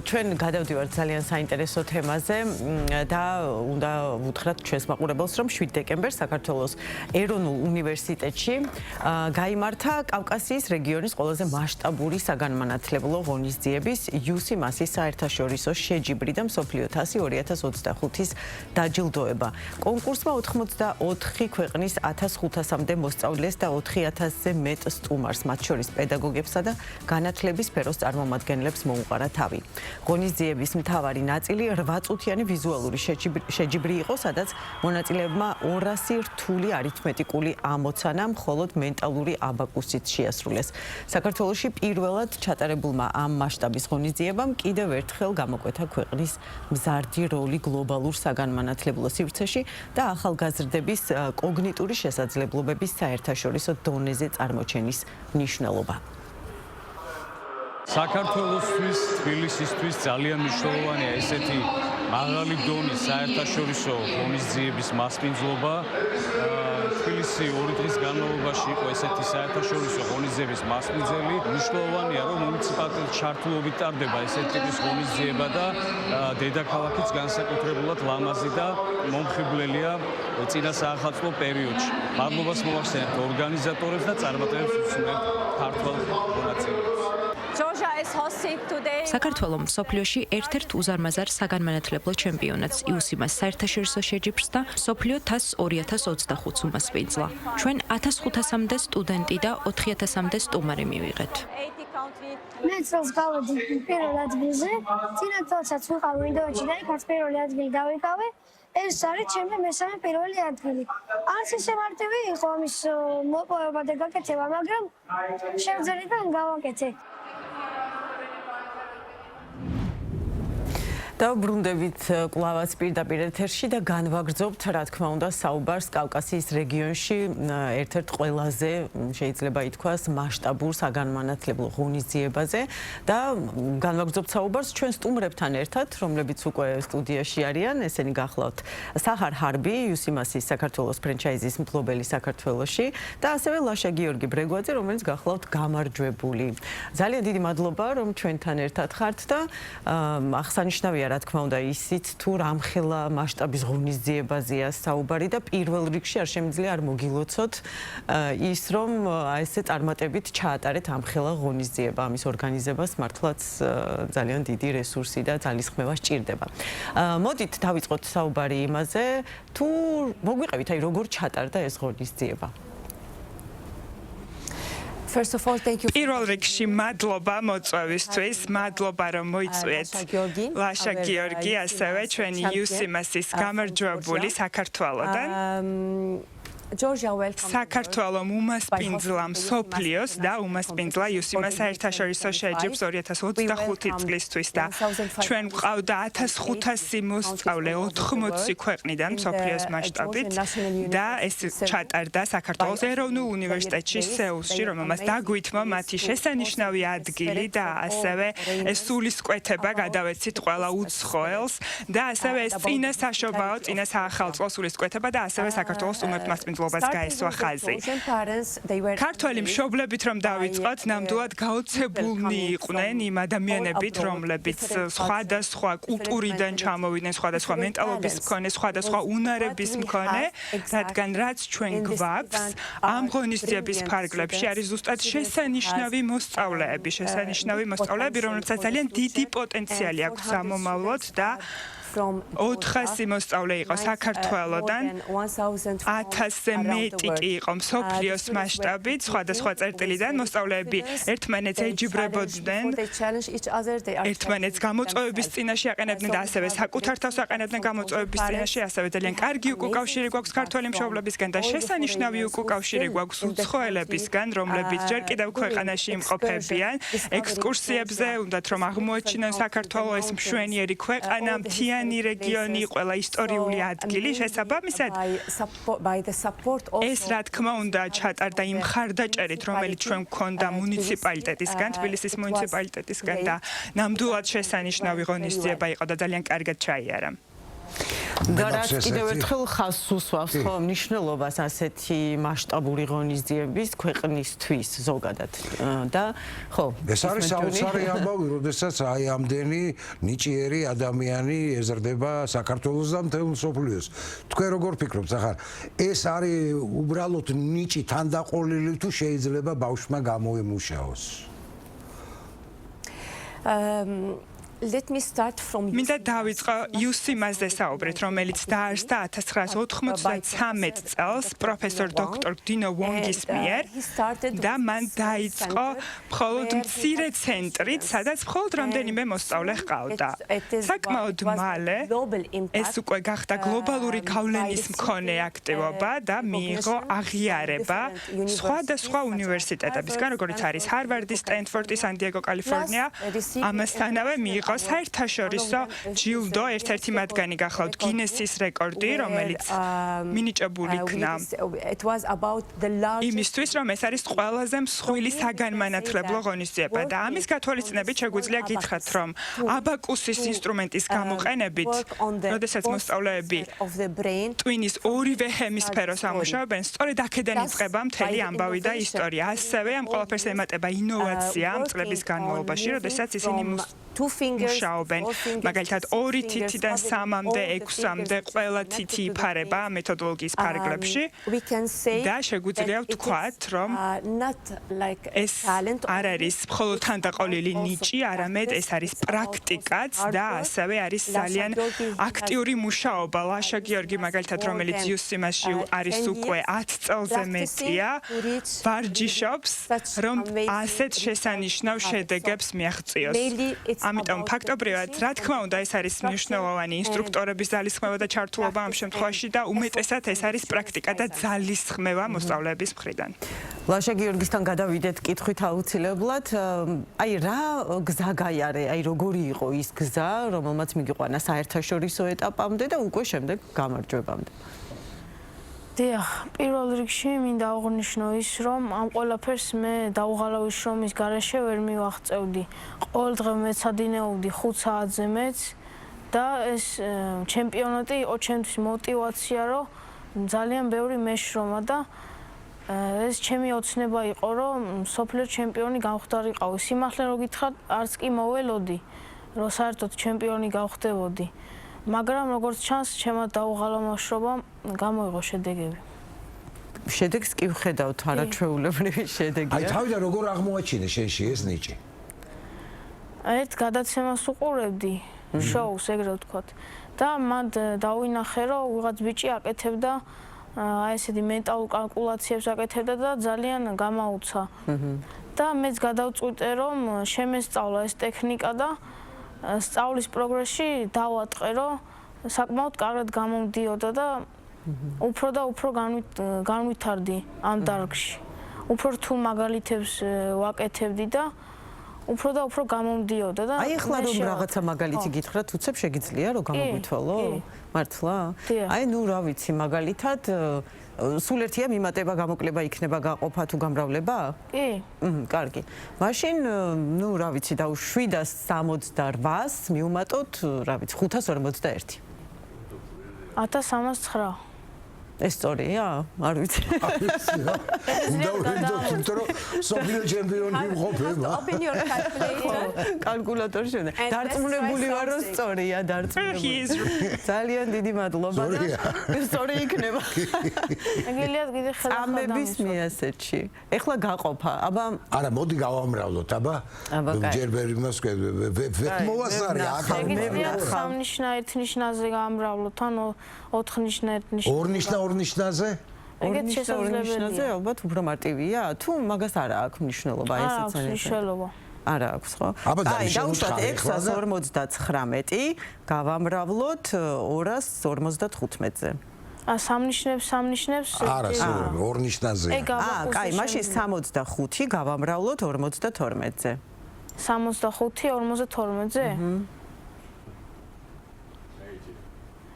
ჩვენ გადავდივართ ძალიან საინტერესო თემაზე და უნდა ვუთხრათ ჩვენს მაყურებელს, რომ 7 დეკემბერს საქართველოს ეროვნულ უნივერსიტეტში გაიმართა კავკასიის რეგიონის ყველაზე მასშტაბური საგანმანათლებლო ღონისძიების UCMAS-ის საერთაშორისო შეჯიბრი და მსოფლიო თასი 2025-ის დაჯილდოება. კონკურსმა 84 ქვეყნის 1500-მდე მოსწავლეს და 4000-ზე მეტ სტუმარს, მათ შორის პედაგოგებსა და განათლების სფეროს წარმომადგენლებს მოუყარა თავი. ღონისძიების მთავარი ნაწილი 8 წუთიანი ვიზუალური შეჯიბრი იყო, სადაც მონაწილეებმა 200 რთული არითმეტიკული ამოცანა მხოლოდ მენტალური აბაკუსით შეასრულეს. საქართველოში პირველად ჩატარებულმა ამ მასშტაბის ღონისძიებამ კიდევ ერთხელ გამოკვეთა ქვეყნის მზარდი როლი გლობალურ საგანმანათლებლო სივრცეში და ახალგაზრდების კოგნიტური შესაძლებლობების საერთაშორისო დონეზე წარმოჩენის მნიშვნელობა. საქართველოსთვის, თბილისისთვის ძალიან მნიშვნელოვანია ესეთი მაღალი დონის საერთაშორისო ღონისძიების მასპინძლობა. თბილისი 2 დღის განმავლობაში იყო ესეთი საერთაშორისო ღონისძიების მასპინძელი. მნიშვნელოვანია, რომ მუნიციპალიტეტის ჩართულობით ტარდება ესეთი ტიპის ღონისძიება და დედაქალაქიც განსაკუთრებულად ლამაზი და მომხიბვლელია წინა საახალწლო პერიოდში. მადლობას მოვახსენებთ ორგანიზატორებს და წარმატებებს უსმენთ ქართველ მონაწილეებს. საქართველოს მსოფლიოში ერთ-ერთ უზარმაზარ საგანმანათლებლო ჩემპიონატს UCMAS საერთაშორისო შეჯიბრს და მსოფლიო თასს 2025 უმასპინძლა. ჩვენ 1500-მდე სტუდენტი და 4000-მდე სტუმარი მივიღეთ. მე წელს გავედი პირველ ადგილზე, წინა წელსაც ვიყავ ინდოეთში და იქაც პირველი ადგილი დავიკავე. ეს არის ჩემი მესამე პირველი ადგილი. არც ისე მარტივი იყო ამის მოპოვება და გაკეთება, მაგრამ შემძერიდან გავაკეთე. დაუბრუნდებით კვლავაც პირდაპირ ეთერში და განვაგრძობთ, რა თქმა უნდა, საუბარს კავკასიის რეგიონში ერთ-ერთ ყველაზე შეიძლება ითქვას მასშტაბურ საგანმანათლებლო ღონისძიებაზე და განვაგრძობთ საუბარს ჩვენ სტუმრებთან ერთად, რომლებიც უკვე სტუდიაში არიან. ესენი გახლავთ საჰარ ჰარბი, UCMAS-ის საქართველოს ფრენჩაიზის მფლობელი საქართველოში და ასევე ლაშა გიორგი ბრეგვაძე, რომელიც გახლავთ გამარჯვებული. ძალიან დიდი მადლობა, რომ ჩვენთან ერთად ხართ და აღსანიშნავია რა თქმა უნდა ისიც თუ რამხელა მასშტაბის ღონისძიებაზეა საუბარი და პირველ რიგში არ შემიძლია არ მოგილოცოთ ის რომ ესე წარმატებით ჩაატარეთ ამხელა ღონისძიება. ამის ორგანიზებას მართლაც ძალიან დიდი რესურსი და ძალისხმევა სჭირდება. მოდით დავიწყოთ საუბარი იმაზე, თუ მოგვიყევით აი როგორ ჩატარდა ეს ღონისძიება. პირველ რიგში მადლობა მოწვევისთვის, მადლობა რომ მოიწვიეთ ლაშა გიორგი, ასევე ჩვენი UCMAS-ის გამარჯვებული საქართველოდან. საქართველოს უმასპინძლა მსოფლიოს და უმასპინძლა UCMAS საერთაშორისო შეჯიბრს 2025 წლისთვის და ჩვენ ვყავდა 1500 მოსწავლე 80 ქვეყნიდან მსოფლიოს მასშტაბით და ეს ჩატარდა საქართველოს ეროვნულ უნივერსიტეტში სეულში, რომელმაც დაგვითმა მათი შესანიშნავი ადგილი და ასევე ეს სულისკვეთება გადავეცით ყველა უცხოელს და ასევე ეს წინა საშობაო, წინა საახალწლო სულისკვეთება და ასევე საქართველოს უმასპინძლა გაესვა ხაზი. ქართველი მშობლებით რომ დავიწყოთ, ნამდვილად გაოცებულნი იყვნენ იმ ადამიანებით, რომლებიც სხვადასხვა კულტურიდან ჩამოვიდნენ, სხვადასხვა მენტალობის მქონე, სხვადასხვა უნარების მქონე, რადგან რაც ჩვენ გვაქვს ამ ღონისძიების ფარგლებში არის ზუსტად შესანიშნავი მოსწავლეები, რომლებსაც ძალიან დიდი პოტენციალი აქვს სამომავლოდ და 400 მოსწავლე იყო საქართველოდან, 1000-ზე მეტი კი იყო მსოფლიოს მასშტაბით, სხვადასხვა წერტილიდან მოსწავლეები ერთმანეთს ეჯიბრებოდნენ, ერთმანეთს გამოწვევების წინაშე აყენებდნენ და ასევე საკუთარ თავს აყენებდნენ გამოწვევების წინაშე, ასევე ძალიან კარგი უკავშირი გვაქვს ქართველი მშობლებისგან და შესანიშნავი უკავშირი გვაქვს უცხოელებისგან, რომლებიც ჯერ კიდევ ქვეყანაში იმყოფებიან. ექსკურსიებზე უნდათ რომ აღმოაჩინონ საქართველოს ეს მშვენიერი ქვეყანა, მთიანი რეგიონი, ყველა ისტორიული ადგილი, შესაბამისად ეს რა თქმა უნდა ჩატარდა იმ მხარდაჭერით, რომელიც ჩვენ გვქონდა მუნიციპალიტეტისგან, თბილისის მუნიციპალიტეტისგან და ნამდვილად შესანიშნავი ღონისძიება იყო და ძალიან კარგად ჩაიარა. და რაც კიდევ ერთხელ ხაზს უსვავს ხო მნიშვნელობას ასეთი მასშტაბური ღონისძიების ქვეყნისთვის ზოგადად და ხო ეს არის საოცარი ამბავი, როდესაც აი ამდენი ნიჭიერი ადამიანი ეზრდება საქართველოს და მთელ მსოფლიოს. თქვენ როგორ ფიქრობთ, ახლა ეს არის უბრალოდ ნიჭი თანდაყოლილი თუ შეიძლება ბავშვმა გამოემუშაოს? მინდა დავიწყო იუსიმაზე საუბრით, რომელიც დაარსდა 1993 წელს პროფესორ დოქტორ დინო ვონგის მიერ და მან დაიწყო მხოლოდ მცირე ცენტრით, სადაც მხოლოდ რამდენიმე მოსწავლე ჰყავდა. საკმაოდ მალე ეს უკვე გახდა გლობალური გავლენის მქონე აქტივობა და მიიღო აღიარება სხვადასხვა უნივერსიტეტებისგან, როგორც არის ჰარვარდი, სტენფორდი, სან-დიეგო, კალიფორნია. ამასთანავე მიიღო საერთაშორისო ჯილდო, ერთ-ერთი მათგანი გახლავთ გინესის რეკორდი, რომელიც მინიჭებული იქნა იმისთვის, რომ ეს არის ყველაზე მსხვილი საგანმანათლებლო ღონისძიება და ამის გათვალისწინებით შეგვიძლია გითხრათ, რომ აბაკუსის ინსტრუმენტის გამოყენებით, როდესაც მოსწავლეები ტვინის ორივე ჰემისფეროს ამუშავებენ, სწორედ აქედან იწყება მთელი ამბავი და ისტორია. ასევე ამ ყველაფერს ემატება ინოვაცია ამ წლების განმავლობაში, როდესაც ისინი მუშაობენ. მაგალითად, 2 თითიდან 3-მდე, 6-მდე ყველა თითი იფარება მეთოდოლოგიის ფარგლებში და შეგვიძლია ვთქვათ, რომ ეს არ არის მხოლოდ თანდაყოლილი ნიჭი, არამედ ეს არის პრაქტიკაც და ასევე არის ძალიან აქტიური მუშაობა. ლაშა გიორგი მაგალითად, რომელიც იუსიმაში არის უკვე 10 წელზე მეტია, ვარჯიშობს, რომ ასეთ შესანიშნავ შედეგებს მიაღწიოს. ამიტომ ფაქტობრივად, რა თქმა უნდა, ეს არის მნიშვნელოვანი ინსტრუქტორების ძალისხმევა და ჩართულობა ამ შემთხვევაში და უმეტესად ეს არის პრაქტიკა და ძალისხმევა მოსწავლეების მხრიდან. ლაშა გიორგისთან გადავიდეთ კითხვით აუცილებლად. აი რა გზა გაიარე, აი როგორი იყო ის გზა, რომელმაც მიგიყვანა საერთაშორისო ეტაპამდე და უკვე შემდეგ გამარჯვებამდე? დიახ, პირველ რიგში მინდა აღვნიშნო ის, რომ ამ ყველაფერს მე დაუღალავი შრომის გარეშე ვერ მივაღწევდი. ყოველ დღე მეცადინეობდი 5 საათზე მეც და ეს ჩემპიონატი იყო ჩემთვის мотиваცია, რომ ძალიან ბევრი მეშრომა და ეს ჩემი ოცნება იყო, რომ სოფლიო ჩემპიონი გამხდარიყავი. სიმართლე რო გითხრათ, არც კი მოველოდი, რომ საერთოდ ჩემპიონი გავხდებოდი. მაგრამ როგორც ჩანს, ჩემად დაუღალავმა შრომამ გამოიღო შედეგები. შედეგს კი ვხედავთ, არაჩვეულებრივი შედეგია. აი თავიდან როგორ აღმოაჩინე შენში ეს ნიჭი? ერთ გადაცემას უყურებდი, შოუს ეგრე ვთქვათ. და მან დავინახე, რომ ვიღაც ბიჭი აკეთებდა აი ესეთი მენტალურ კალკულაციებს აკეთებდა და ძალიან გამაუცა. და მეც გადავწყვიტე, რომ შემესწავლა ეს ტექნიკა და სწავლის პროგრესში დავატყე, რომ საკმაოდ კარგად გამომდიოდა და უფრო და უფრო განვითარდი ამ დარგში. უფრო რთულ მაგალითებს ვაკეთებდი და უფრო და უფრო გამომდიოდა და აი ახლა რომ რაღაცა მაგალითი გითხრათ, უცებ შეგიძლია რომ გამოგვითვალო? მართლა? აი ნუ რა ვიცი, მაგალითად სულ ერთია მიმატება, გამოკლება იქნება გაყოფა თუ გამრავლება? კი. კარგი. მაშინ ნუ რა ვიცი, და 768-ს მივუმატოთ, რა ვიცი, 541. 1309. ეს სწორია? არ ვიცი. უნდა ვიდოთ, იმიტომ რომ სოფლიო ჩემპიონი ვიმყოფება. კალკულატორი შევდა. დარწმუნებული ვარ, რომ სწორია, დარწმუნებული. ძალიან დიდი მადლობა და სწორი იქნება. ეგელიად კიდე ხელახლა ამების მიასეთში. ეხლა გაყოფა. აბა არა, მოდი გავამრავლოთ, აბა. ჯერ ვერ იმას მოვასწარი, ახლა მე სამნიშნა ერთნიშნაზე გამრავლოთ, ან 4 ნიშნა ერთნიშნა. 2 ნიშნა 2 ნიშნაზე? ეგეთ შესაძლებელია. ალბათ უფრო მარტივია, თუ მაგას არა აქვს მნიშვნელობა ესეც არის მნიშვნელობა. არა აქვს, ხო? აი, დავუშვათ 659, გავამრავლოთ 255-ზე. სამნიშნებს არა, 2 ნიშნაზე. კაი, მაშინ 65 გავამრავლოთ 52-ზე. 65 52-ზე?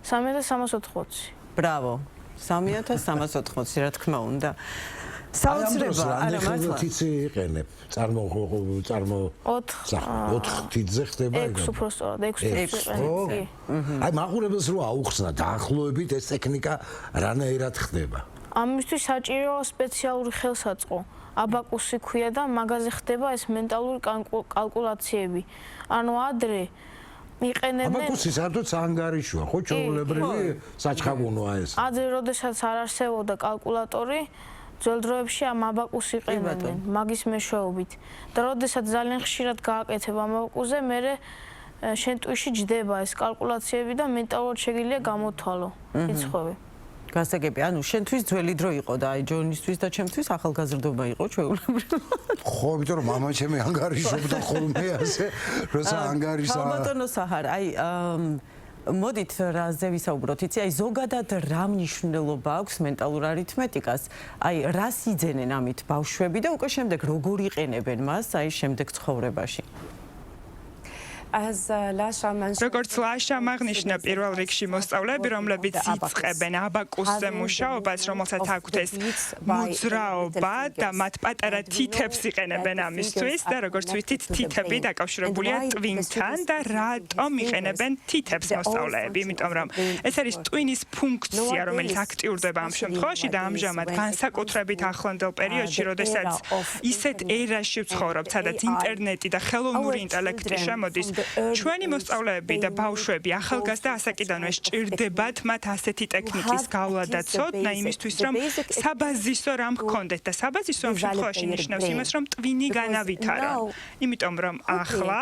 3380. ბრავო. 3380, რა თქმა უნდა. საოცრება არა მართლა თიცი იყენებ წარმო 4 თიცზე ხდება ეგ 6 უბრალოდ 6 თიცი აი მაყურებელს რო აუხსნა დაახლოებით ეს ტექნიკა რანაირად ხდება ამისთვის საჭიროა სპეციალური ხელსაწყო აბაკუსი ქვია და მაგაზე ხდება ეს მენტალური კალკულაციები ანუ ადრე იყენებდნენ აბაკუსი საერთოდ ანგარიშოა ხო ჩვეულებრივი საჩხაბუნოა ეს ადრე როდესაც არ არსებობდა კალკულატორი ძველ დროებში ამ აბაკუსს იყენებდნენ მაგის მეშვეობით და როდესაც ძალიან ხშირად გააკეთებ ამ აბაკუსზე მე შენ ტვიში ჯდება ეს კალკულაციები და მენტალურად შეგიძლია გამოთვალო რიცხვები გასაგები ანუ შენთვის ძველი დრო იყო და აი ჯონისთვის და ჩემთვის ახალგაზრდობა იყო ჩვეულებრივ ხო იმიტომ რომ მამა ჩემი ანგარიშობდა ხოლმე ასე როცა ანგარიშა ბატონო საჰარ აი მოდით რაზე ვისაუბროთ იცი აი ზოგადად რა მნიშვნელობა აქვს მენტალურ არითმეტიკას აი რას იძენენ ამით ბავშვები და უკვე შემდეგ როგორ იყენებენ მას აი შემდეგ ცხოვრებაში როგორც ლაშამ აღნიშნა პირველ რიგში მოსწავლეები, რომლებიც იწყებენ აბაკუსზე მუშაობას, რომელსაც აქვთ ეს მოძრაობა და მათ პატარა თითებს იყენებენ ამისთვის და როგორც ვიცით, თითები დაკავშირებულია ტვინთან და რატომ იყენებენ თითებს მოსწავლეები, იმიტომ რომ ეს არის ტვინის ფუნქცია, რომელიც აქტიურდება ამ შემთხვევაში და ამჟამად განსაკუთრებით ახლანდელ პერიოდში, როდესაც ისეთ ერაში ვცხოვრობთ, სადაც ინტერნეტი და ხელოვნური ინტელექტი შემოდის ჩვენი მოსწავლეები და ბავშვები ახალგაზრდა ასაკიდანვე სჭირდებათ მათ ასეთი ტექნიკის გავლა და ცოდნა იმისთვის რომ საბაზისო რამ ჰქონდეთ და საბაზისო ამ შემთხვევაში ნიშნავს იმას რომ ტვინი განავითარონ იმიტომ რომ ახლა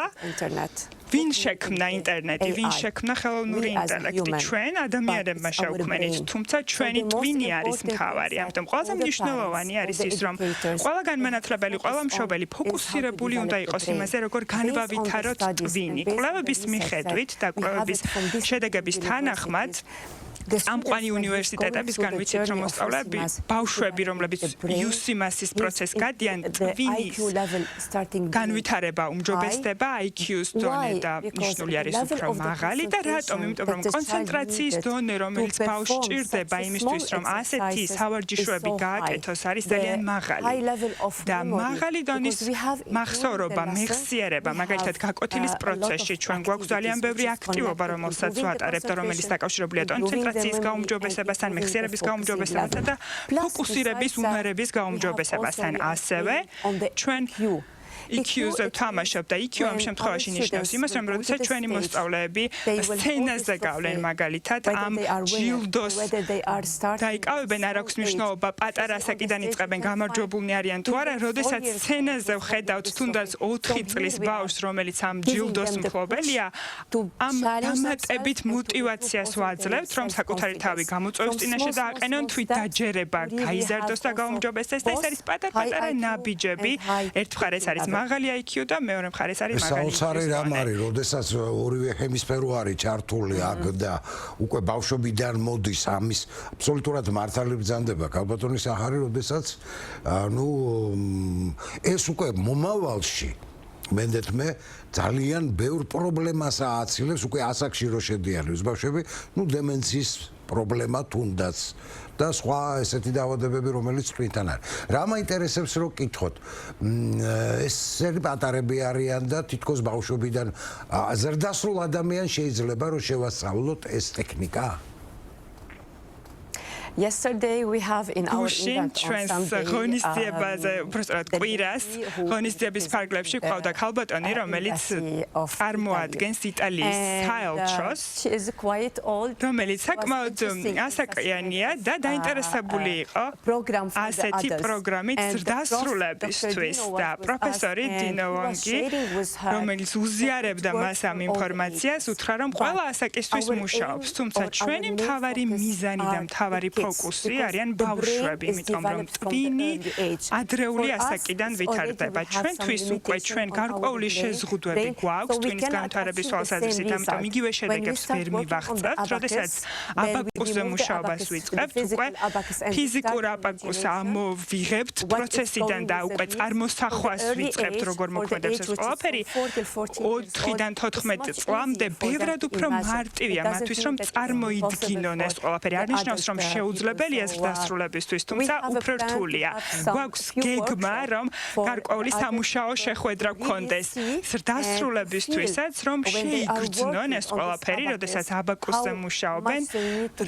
ვინ შექმნა ინტერნეტი ვინ შექმნა ხელოვნური ინტელექტი ჩვენ ადამიანებმა შევქმნით თუმცა ჩვენი ტვინი არის მთავარი ამიტომ ყველაზე მნიშვნელოვანი არის ის რომ ყველა განმანათლებელი ყველა მშობელი ფოკუსირებული უნდა იყოს იმაზე როგორ განვავითაროთ ტვინი კვლევების მიხედვით და კვლევების შედეგების თანახმად ამყვანი უნივერსიტეტებისგან ვიცით რომ მოსწავლეები ბავშვები რომლებიც UCMAS-ის პროცესს გადიან ტვინის განვითარება უმჯობესდება IQ-ს დონე და ნიშნული არის უფრო მაღალი და რატომ? იმიტომ რომ კონცენტრაციის დონე რომელიც ბავშვს სჭირდება იმისთვის რომ ასეთი სავარჯიშოები გააკეთოს არის ძალიან მაღალი და მაღალი დონის მახსოვრობა მეხსიერება მაგალითად გაკოთილის პროცესში ჩვენ გვაქვს ძალიან ბევრი აქტივობა რომელსაც ვატარებთ და რომელიც დაკავშირებულია კონცენტრაციის გაუმჯობესებასთან, მეხსიერების გაუმჯობესებასთან და ფოკუსირების უნარების გაუმჯობესებასთან. ასევე ჩვენ EQ-ზე ვთამაშობ და EQ ამ შემთხვევაში ნიშნავს იმას, რომ როდესაც ჩვენი მოსწავლეები სცენაზე გავლენ მაგალითად ამ ჯილდოს დაიკავებენ, არ აქვს მნიშვნელობა პატარა ასაკიდან იწყებენ გამარჯვებულნი არიან თუ არა, როდესაც სცენაზე ვხედავთ თუნდაც 4 წლის ბავშვს, რომელიც ამ ჯილდოს მფლობელია, ამ დამატებით мотиваციას ვაძლევთ, რომ საკუთარი თავი გამოწვევს წინაშე და აყენონ თვით დაჯერება, გაიზარდოს და გაუმჯობესდეს და ეს არის პატარ-პატარა ნაბიჯები. ერთ მხარეს არის მაღალი IQ და მეორე მხარეს არის მაღალი IQ. საოცარი რამ არის, როდესაც ორივე ჰემისფერო არის ჩართული აქ და უკვე ბავშვობიდან მოდის ამის აბსოლუტურად მართალი ბრძანდება ქალბატონი საჰარი, როდესაც ნუ ეს უკვე მომავალში მენდეთმე ძალიან ბევრ პრობლემას ააცილებს უკვე ასაკში რო შედიან ეს ბავშვები, ნუ დემენციის პრობლემა თუნდაც და სხვა ესეთი დაავადებები რომელიც თვითონ არის. რა მაინტერესებს რომ კითხოთ, ესეთი პატარები არიან და თითქოს ბავშვობიდან ზრდასრულ ადამიანს შეიძლება რომ შევასწავლოთ ეს ტექნიკა? Yesterday we have in our event on Sunday ღონისძიებაზე უბრალოდ კვირას ღონისძიების ფარგლებში ყავდა ქალბატონი რომელიც წარმოადგენს იტალიის საელჩოს რომელიც საკმაოდ ასაკიანია და დაინტერესებული იყო ასეთი პროგრამით ზრდასრულებისთვის და პროფესორი დინო ვონგი რომელიც უზიარებდა მას ამ ინფორმაციას უთხრა რომ ყველა ასაკისთვის მუშაობს თუმცა ჩვენი მთავარი მიზანი და მთავარი ფოკუსი არიან ბავშვები, იმიტომ რომ ტვინი ადრეული ასაკიდან ვითარდება. ჩვენთვის უკვე ჩვენ გარკვეული შეზღუდვები გვაქვს ტვინის განვითარების თვალსაზრისით, ამიტომ იგივე შედეგებს ვერ მივაღწევთ, როდესაც აბაკუსზე მუშაობას ვიწყებთ, უკვე ფიზიკურ აბაკუსს ამოვიღებთ პროცესიდან და უკვე წარმოსახვას ვიწყებთ, როგორ მოქმედებს ეს ყველაფერი 4-დან 14 წლამდე ბევრად უფრო მარტივია მათთვის, რომ წარმოიდგინონ ეს ყველაფერი. არ ნიშნავს, რომ შეუძლებელია ზრდასრულებისთვის, თუმცა უფრო რთულია. გვაქვს გეგმა, რომ გარკვეული სამუშაო შეხვედრა გქონდეს ზრდასრულებისთვისაც, რომ შეიგრძნონ ეს ყველაფერი, როდესაც აბაკუსზე მუშაობენ,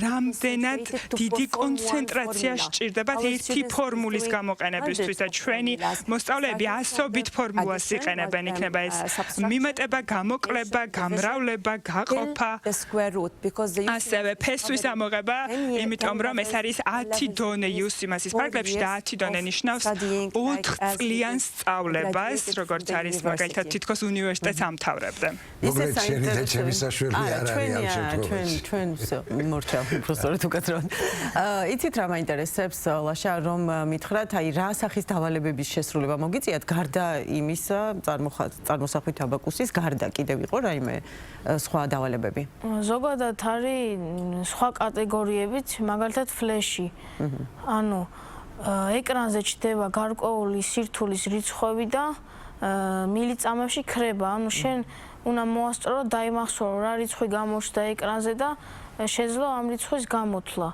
რამდენად დიდი კონცენტრაცია სჭირდებათ ერთი ფორმულის გამოყენებისთვის და ჩვენი მოსწავლეები ასობით ფორმულას იყენებენ, იქნება ეს მიმატება, გამოკლება, გამრავლება, გაყოფა, ასევე ფესვის ამოღება, იმიტომ რომ ეს არის 10 დონე UC-მასის ფარგლებში და 10 დონე ნიშნავს 4 წლიან სწავლებას, როგორც არის მაგალითად თითქოს უნივერსიტეტს ამთავრებდა. მოგეთ შენი და ჩემი საშველი არ არის ამ შემთხვევაში. ჩვენ მორჩა უბრალოდ უკაცრავად. იცით რა მაინტერესებს ლაშა რომ მითხრათ, აი რა სახის დავალებების შესრულება მოგიწიათ გარდა იმისა, წარმოსახვით აბაკუსის გარდა კიდევ იყო რაიმე სხვა დავალებები? ზოგადად არის სხვა კატეგორიებიც, მაგალითად ფლეში. ანუ ეკრანზე ჩდება გარკვეული სირთულის რიცხვები და მილიწამებში ქრება. ანუ შენ უნდა მოასწორო, დაიმახსოვრო რა რიცხვი გამოჩნდა ეკრანზე და შეძლო ამ რიცხვის გამოთვლა.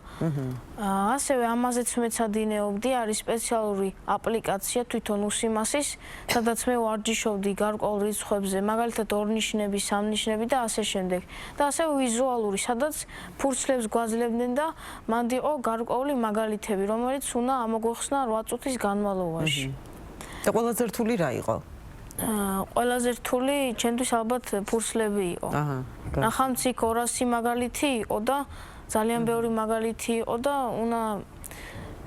ასევე ამაზეც მეცადინეობდი, არის სპეციალური აპლიკაცია თვითონ UC-მასის, სადაც მე ვარჯიშობდი გარკვეულ რიცხვებზე, მაგალითად ორნიშნები, სამნიშნები და ასე შემდეგ. და ასევე ვიზუალური, სადაც ფურცლებს გვაძლევდნენ და მანდ იყო გარკვეული მაგალითები, რომელიც უნდა ამოგვეხსნა 8 წუთის განმავლობაში. და ყველაზე რთული რა იყო? ყველაზე რთული ჩემთვის ალბათ ფურცლები იყო. ნახამციკ 200 მაგალითი იყო და ძალიან ბევრი მაგალითი იყო და უნდა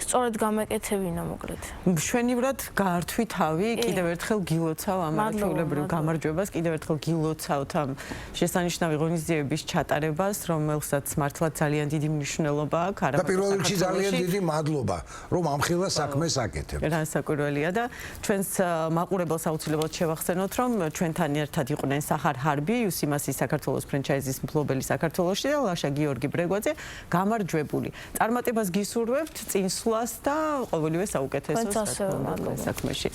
სწორედ გამეკეთებინა მოკლედ. მშვენივრად გაართვი თავი, კიდევ ერთხელ გილოცავ ამ არაჩვეულებრივ გამარჯვებას, კიდევ ერთხელ გილოცავთ ამ შესანიშნავი ღონისძიების ჩატარებას, რომელსაც მართლა ძალიან დიდი მნიშვნელობა აქვს. და პირველ რიგში ძალიან დიდი მადლობა, რომ ამ ხილვა საქმეს აკეთებთ. რასაკვირველია და ჩვენს მაყურებელს აუცილებლად შევახსენოთ, რომ ჩვენთან ერთად იყვნენ სახარ ჰარბი, UC-მასის საქართველოს ფრენჩაიზის მფლობელი საქართველოში და ლაშა გიორგი ბრეგვაძე, გამარჯვებული. წარმატებას გისურვებთ წინსვლას და ყოველივე საუკეთესოს საქმეში.